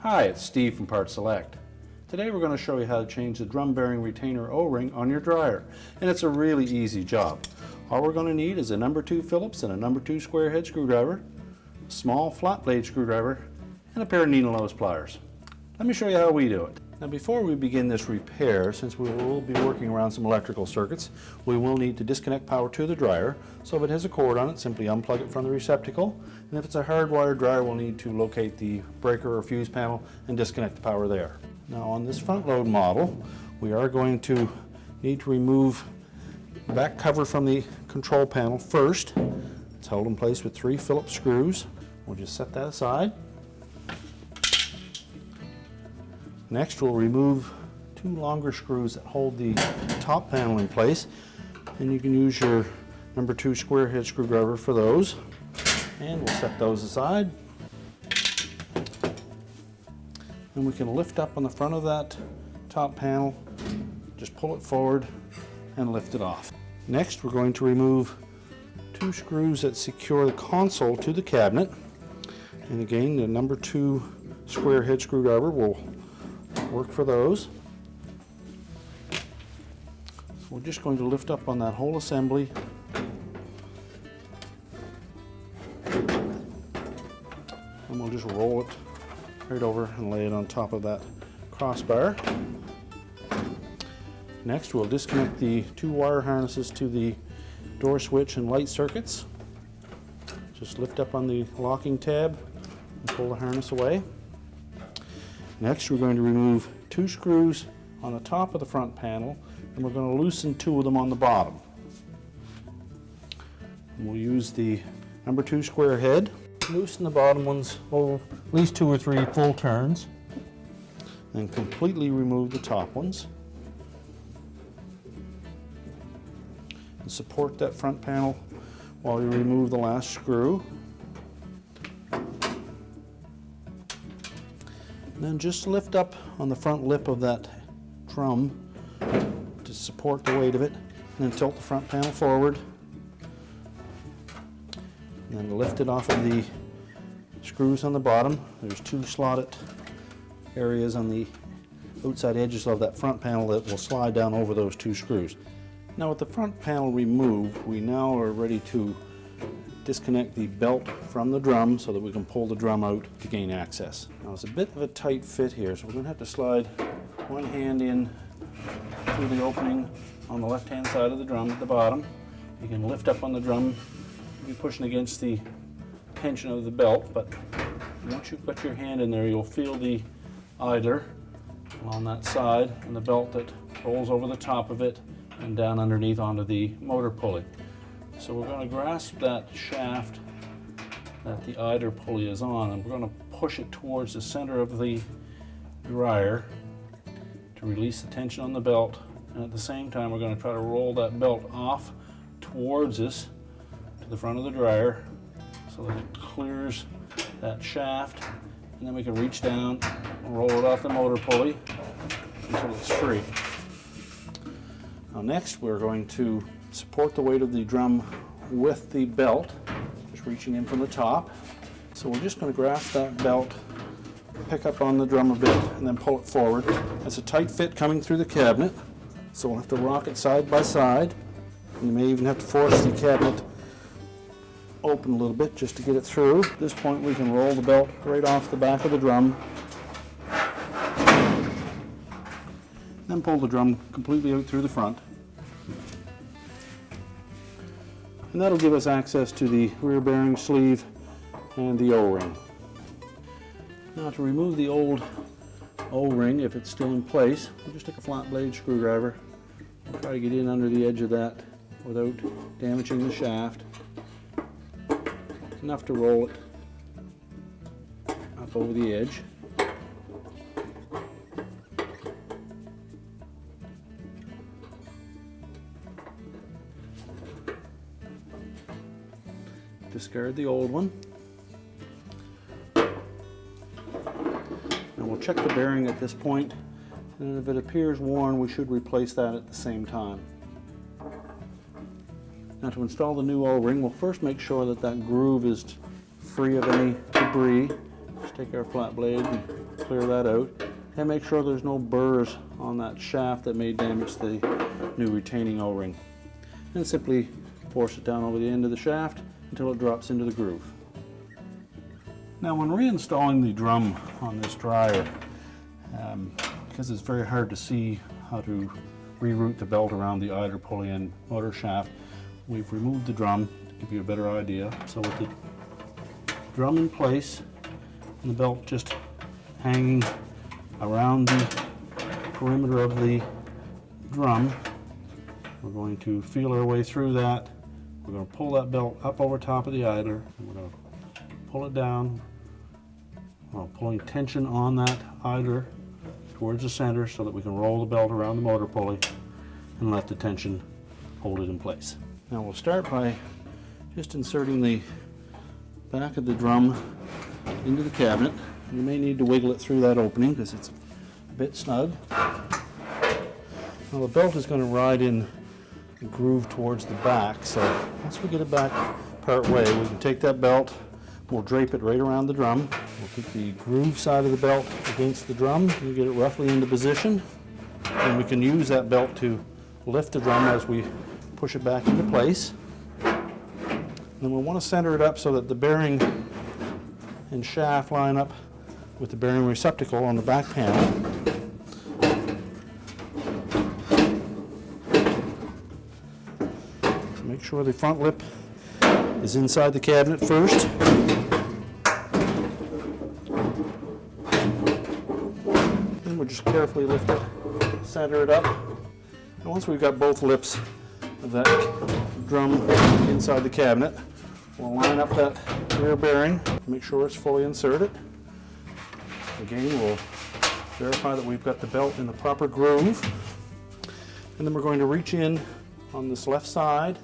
Hi, it's Steve from PartSelect. Today we're going to show you how to change the drum bearing retainer O-ring on your dryer, and it's a really easy job. All we're going to need is a number 2 Phillips and a number 2 square head screwdriver, a small flat blade screwdriver, and a pair of needle nose pliers. Let me show you how we do it. Now before we begin this repair, since we will be working around some electrical circuits, we will need to disconnect power to the dryer. So if it has a cord on it, simply unplug it from the receptacle. And if it's a hardwired dryer, we'll need to locate the breaker or fuse panel and disconnect the power there. Now on this front load model, we are going to need to remove the back cover from the control panel first. It's held in place with 3 Phillips screws. We'll just set that aside. Next, we'll remove 2 longer screws that hold the top panel in place, and you can use your number 2 square head screwdriver for those. And we'll set those aside. And we can lift up on the front of that top panel, just pull it forward and lift it off. Next, we're going to remove 2 screws that secure the console to the cabinet. And again, the number 2 square head screwdriver will work for those. So we're just going to lift up on that whole assembly and we'll just roll it right over and lay it on top of that crossbar. Next, we'll disconnect the 2 wire harnesses to the door switch and light circuits. Just lift up on the locking tab and pull the harness away. Next, we're going to remove 2 screws on the top of the front panel, and we're going to loosen 2 of them on the bottom. And we'll use the number 2 square head. Loosen the bottom ones at least 2 or 3 full turns, and completely remove the top ones. And support that front panel while you remove the last screw. And then just lift up on the front lip of that drum to support the weight of it, and then tilt the front panel forward. And then lift it off of the screws on the bottom. There's 2 slotted areas on the outside edges of that front panel that will slide down over those 2 screws. Now with the front panel removed, we now are ready to disconnect the belt from the drum so that we can pull the drum out to gain access. Now it's a bit of a tight fit here, so we're going to have to slide one hand in through the opening on the left hand side of the drum at the bottom. You can lift up on the drum, be pushing against the tension of the belt, but once you put your hand in there, you'll feel the idler on that side and the belt that rolls over the top of it and down underneath onto the motor pulley. So we're going to grasp that shaft that the idler pulley is on, and we're going to push it towards the center of the dryer to release the tension on the belt, and at the same time we're going to try to roll that belt off towards us to the front of the dryer so that it clears that shaft, and then we can reach down and roll it off the motor pulley until it's free. Now next, we're going to support the weight of the drum with the belt, just reaching in from the top. So we're just going to grasp that belt, pick up on the drum a bit, and then pull it forward. It's a tight fit coming through the cabinet, so we'll have to rock it side by side. You may even have to force the cabinet open a little bit just to get it through. At this point, we can roll the belt right off the back of the drum, then pull the drum completely out through the front. And that'll give us access to the rear bearing sleeve and the O-ring. Now to remove the old O-ring, if it's still in place, we'll just take a flat blade screwdriver and try to get in under the edge of that without damaging the shaft. Enough to roll it up over the edge. Discard the old one. And we'll check the bearing at this point, and if it appears worn, we should replace that at the same time. Now to install the new O-ring, we'll first make sure that that groove is free of any debris. Just take our flat blade and clear that out, and make sure there's no burrs on that shaft that may damage the new retaining O-ring. And simply force it down over the end of the shaft until it drops into the groove. Now when reinstalling the drum on this dryer, because it's very hard to see how to reroute the belt around the idler pulley and motor shaft, we've removed the drum to give you a better idea. So with the drum in place and the belt just hanging around the perimeter of the drum, we're going to feel our way through that. We're going to pull that belt up over top of the idler, and we're going to pull it down while pulling tension on that idler towards the center so that we can roll the belt around the motor pulley and let the tension hold it in place. Now we'll start by just inserting the back of the drum into the cabinet. You may need to wiggle it through that opening because it's a bit snug. Now the belt is going to ride in the groove towards the back, so once we get it back part way, we can take that belt, we'll drape it right around the drum. We'll keep the groove side of the belt against the drum and get it roughly into position. And we can use that belt to lift the drum as we push it back into place. Then we want to center it up so that the bearing and shaft line up with the bearing receptacle on the back panel. So make sure the front lip is inside the cabinet first. Then we'll just carefully lift it, center it up. And once we've got both lips of that drum inside the cabinet, we'll line up that rear bearing, make sure it's fully inserted. Again, we'll verify that we've got the belt in the proper groove. And then we're going to reach in on this left side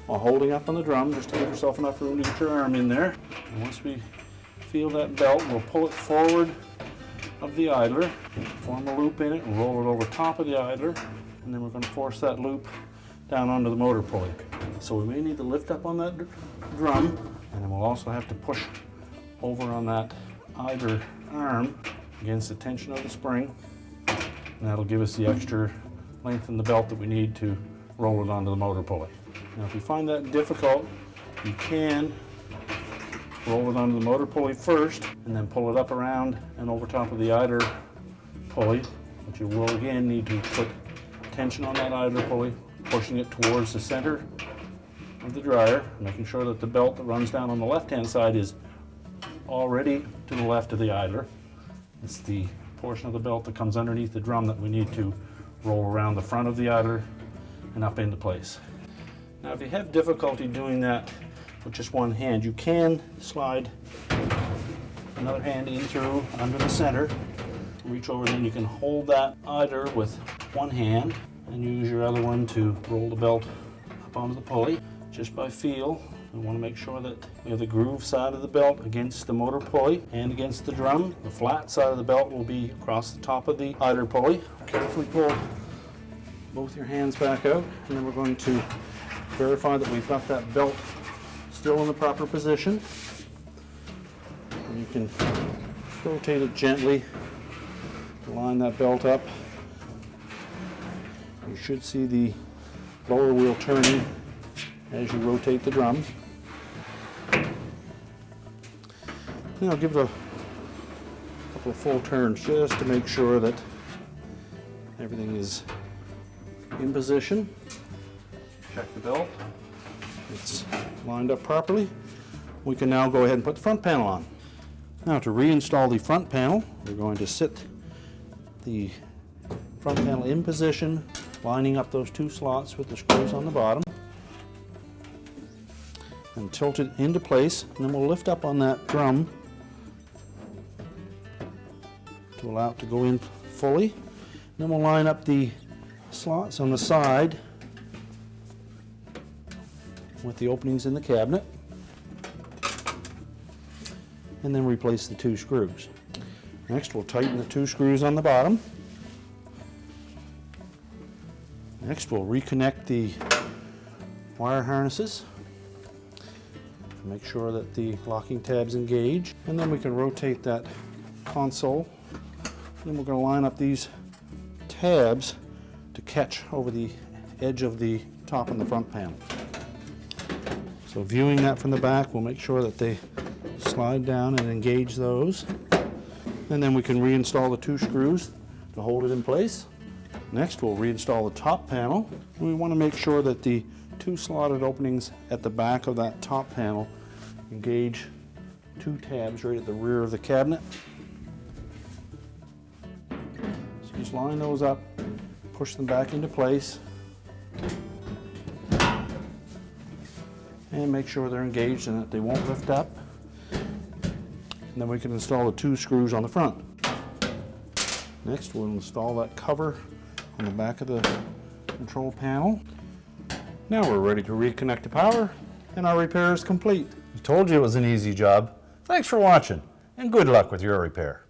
while holding up on the drum, just to give yourself enough room to get your arm in there. And once we feel that belt, we'll pull it forward of the idler, form a loop in it, and roll it over top of the idler. And then we're going to force that loop down onto the motor pulley. So we may need to lift up on that drum, and then we'll also have to push over on that idler arm against the tension of the spring, and that'll give us the extra length in the belt that we need to roll it onto the motor pulley. Now if you find that difficult, you can roll it onto the motor pulley first and then pull it up around and over top of the idler pulley, but you will again need to put tension on that idler pulley, pushing it towards the center of the dryer, making sure that the belt that runs down on the left-hand side is already to the left of the idler. It's the portion of the belt that comes underneath the drum that we need to roll around the front of the idler and up into place. Now if you have difficulty doing that with just one hand, you can slide another hand in through under the center, reach over, and then you can hold that idler with one hand and use your other one to roll the belt up onto the pulley just by feel. We want to make sure that we have the groove side of the belt against the motor pulley and against the drum. The flat side of the belt will be across the top of the idler pulley. Carefully pull both your hands back out, and then we're going to verify that we've got that belt still in the proper position. And you can rotate it gently to line that belt up. You should see the lower wheel turning as you rotate the drum. Then I'll give it a couple of full turns just to make sure that everything is in position. Check the belt. It's lined up properly. We can now go ahead and put the front panel on. Now to reinstall the front panel, we're going to sit the front panel in position, lining up those two slots with the screws on the bottom, and tilt it into place, and then we'll lift up on that drum to allow it to go in fully. Then we'll line up the slots on the side with the openings in the cabinet, and then replace the two screws. Next, we'll tighten the two screws on the bottom. Next, we'll reconnect the wire harnesses. Make sure that the locking tabs engage, and then we can rotate that console. Then we're going to line up these tabs to catch over the edge of the top and the front panel. So viewing that from the back, we'll make sure that they slide down and engage those. And then we can reinstall the 2 screws to hold it in place. Next, we'll reinstall the top panel. We want to make sure that the 2 slotted openings at the back of that top panel engage 2 tabs right at the rear of the cabinet. So just line those up, push them back into place, and make sure they're engaged and that they won't lift up. And then we can install the 2 screws on the front. Next, we'll install that cover on the back of the control panel. Now we're ready to reconnect the power, and our repair is complete. I told you it was an easy job. Thanks for watching, and good luck with your repair.